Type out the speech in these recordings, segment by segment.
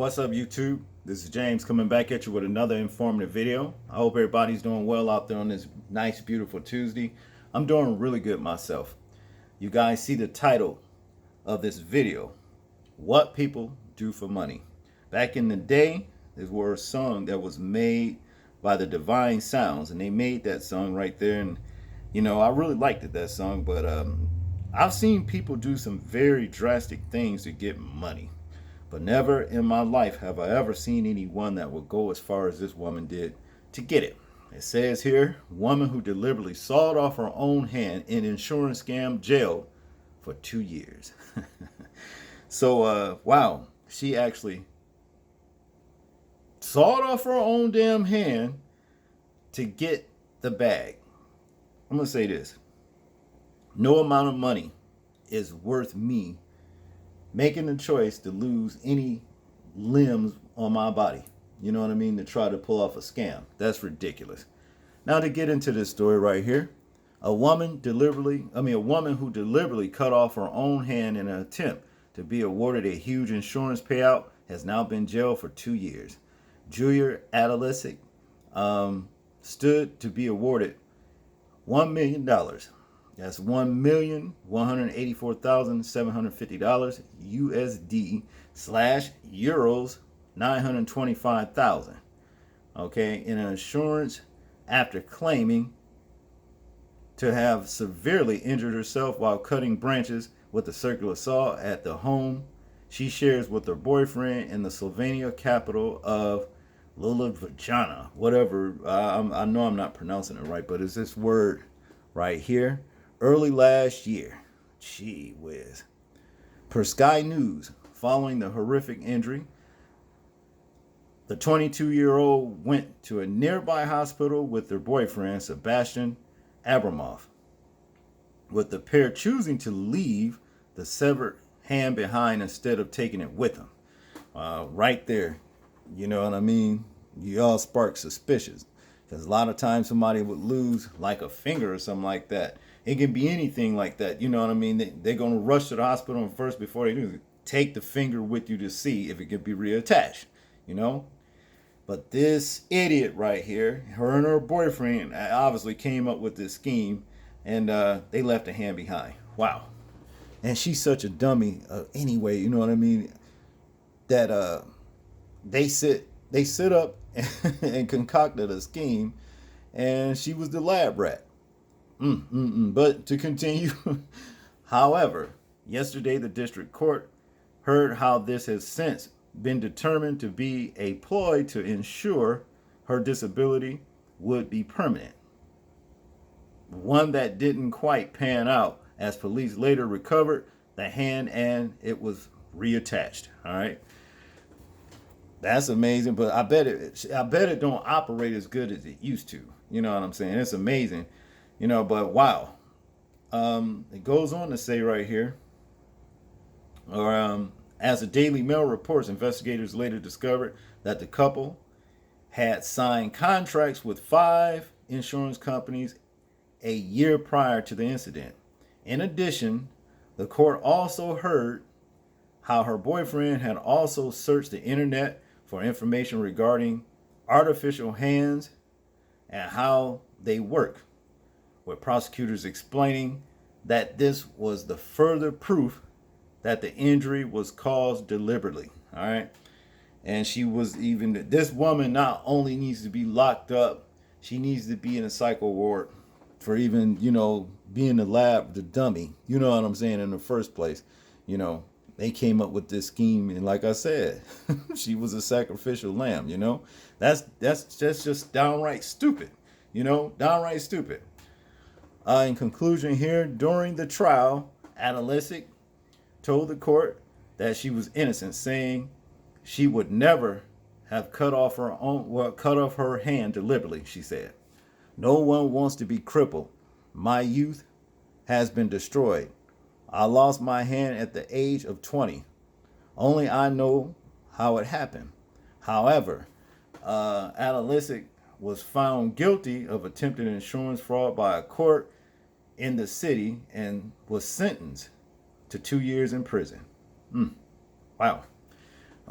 What's up, YouTube? This is James coming back at you with another informative video. I hope everybody's doing well out there on this nice, beautiful Tuesday. I'm doing really good myself. You guys see the title of this video, What People Do for Money. Back in the day, there was a song that was made by the Divine Sounds, and they made that song right there. And, I really liked it, that song, but I've seen people do some very drastic things to get money. But never in my life have I ever seen anyone that would go as far as this woman did to get it. It says here, woman who deliberately sawed off her own hand in insurance scam jailed for 2 years. So, wow, she actually sawed off her own damn hand to get the bag. I'm going to say this. No amount of money is worth me making the choice to lose any limbs on my body, you know what I mean, to try to pull off a scam. That's ridiculous. Now to get into this story right here, a woman who deliberately cut off her own hand in an attempt to be awarded a huge insurance payout has now been jailed for 2 years. Julia Adalisic stood to be awarded $1 million. That's $1,184,750 USD / euros 925,000. Okay, in insurance after claiming to have severely injured herself while cutting branches with a circular saw at the home she shares with her boyfriend in the Slovenia capital of Ljubljana. Whatever, I know I'm not pronouncing it right, but it's this word right here. Early last year. Gee whiz. Per Sky News, following the horrific injury, the 22-year-old went to a nearby hospital with her boyfriend, Sebastian Abramov, with the pair choosing to leave the severed hand behind instead of taking it with them. Right there, you know what I mean? You all spark suspicions. Because a lot of times somebody would lose like a finger or something like that. It can be anything like that. You know what I mean? They're going to rush to the hospital and first, before they do, take the finger with you to see if it can be reattached, you know? But this idiot right here, her and her boyfriend obviously came up with this scheme, and they left a hand behind. Wow. And she's such a dummy anyway, you know what I mean? That they sit up and concocted a scheme, and she was the lab rat. But to continue, however, yesterday the district court heard how this has since been determined to be a ploy to ensure her disability would be permanent. One that didn't quite pan out, as police later recovered the hand and it was reattached. All right. That's amazing, but I bet it don't operate as good as it used to. You know what I'm saying? It's amazing, but wow. It goes on to say right here, as the Daily Mail reports, investigators later discovered that the couple had signed contracts with 5 insurance companies a year prior to the incident. In addition, the court also heard how her boyfriend had also searched the internet for information regarding artificial hands and how they work, with prosecutors explaining that this was the further proof that the injury was caused deliberately. All right. And this woman not only needs to be locked up, she needs to be in a psycho ward for even, being the dummy, you know what I'm saying, in the first place. They came up with this scheme, and like I said, she was a sacrificial lamb, That's just downright stupid, downright stupid. In conclusion here, during the trial, Adalisic told the court that she was innocent, saying she would never have cut off her hand deliberately, she said. No one wants to be crippled. My youth has been destroyed. I lost my hand at the age of 20. Only I know how it happened. However, Adalisic was found guilty of attempted insurance fraud by a court in the city and was sentenced to 2 years in prison. Wow.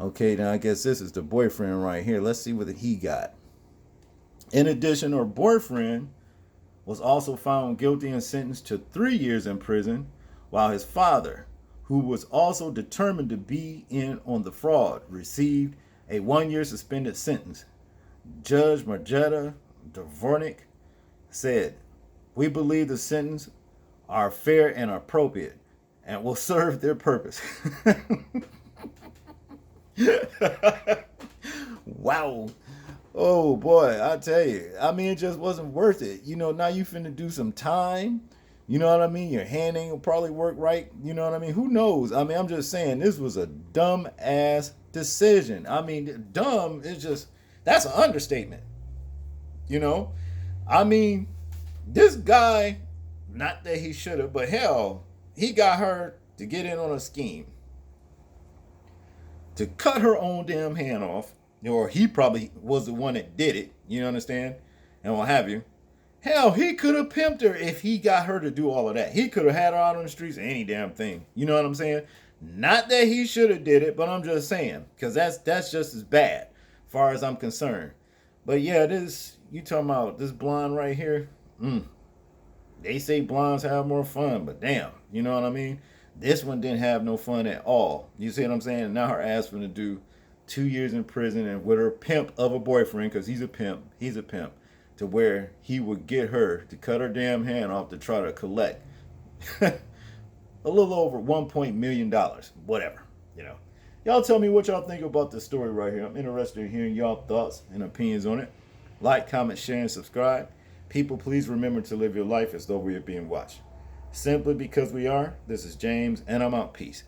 Okay, now I guess this is the boyfriend right here. Let's see what he got. In addition, her boyfriend was also found guilty and sentenced to 3 years in prison, while his father, who was also determined to be in on the fraud, received a 1 year suspended sentence. Judge Marjeta Dvornik said, "We believe the sentences are fair and appropriate and will serve their purpose." Wow. Oh boy, I tell you. I mean, it just wasn't worth it. Now you finna do some time. You know what I mean? Your hand ain't gonna probably work right. You know what I mean? Who knows? I mean, I'm just saying this was a dumb ass decision. I mean, dumb is just, that's an understatement. You know? I mean, this guy, not that he should have, but hell, he got her to get in on a scheme to cut her own damn hand off, or he probably was the one that did it, you understand, and what have you. Hell, he could have pimped her if he got her to do all of that. He could have had her out on the streets, any damn thing. You know what I'm saying? Not that he should have did it, but I'm just saying, because that's just as bad, as far as I'm concerned. But yeah, this, you talking about this blonde right here? They say blondes have more fun, but damn, you know what I mean? This one didn't have no fun at all. You see what I'm saying? Now her ass gonna do 2 years in prison and with her pimp of a boyfriend, because he's a pimp, to where he would get her to cut her damn hand off to try to collect a little over $1 million, whatever, Y'all tell me what y'all think about this story right here. I'm interested in hearing y'all thoughts and opinions on it. Like, comment, share, and subscribe. People, please remember to live your life as though we are being watched. Simply because we are. This is James, and I'm out. Peace.